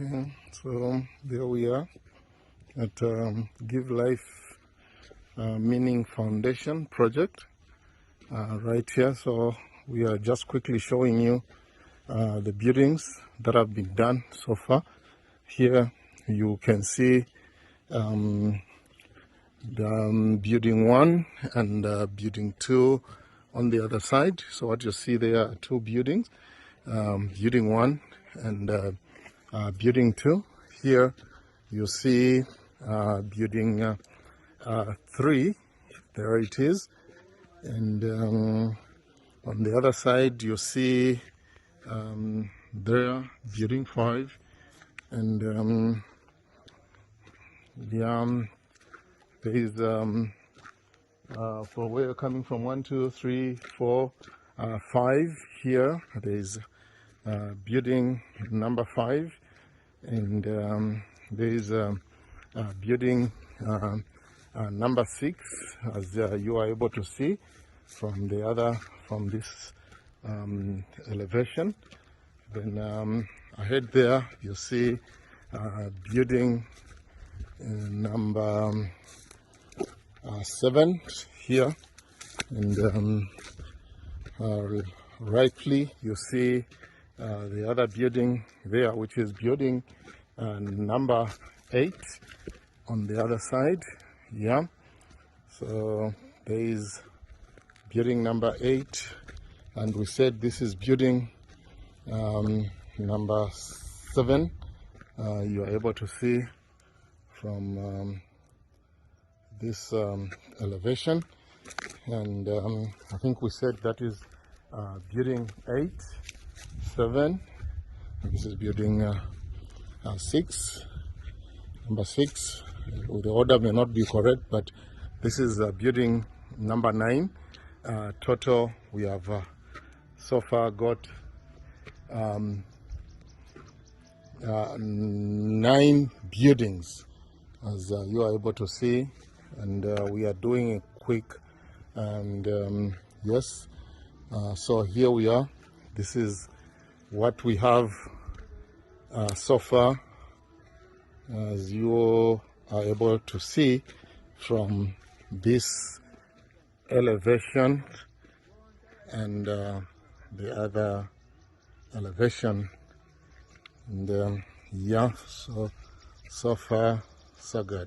Okay, so there we are at Give Life Meaning Foundation project right here. So we are just quickly showing you the buildings that have been done so far. Here you can see the building 1 and building 2 on the other side. So what you see there are two buildings, building 1 and building 2. Here you see building 3, there it is, and on the other side you see there building 5, and there is for where you're coming from, 1, 2, 3, 4, 5. Here there is building number 5, and there is building number 6, as you are able to see from this elevation. Then ahead there you see building number 7 here, and rightly you see the other building there, which is building number 8 on the other side. Yeah, so there is building number 8, and we said this is building number 7. You are able to see from this elevation, and I think we said that is building 8, 7. This is building 6, number 6. The order may not be correct, but this is building number 9. Total, we have so far got 9 buildings, as you are able to see, and we are doing it quick. And yes, so here we are. This is what we have so far, as you are able to see from this elevation and the other elevation. And yeah, so far so good.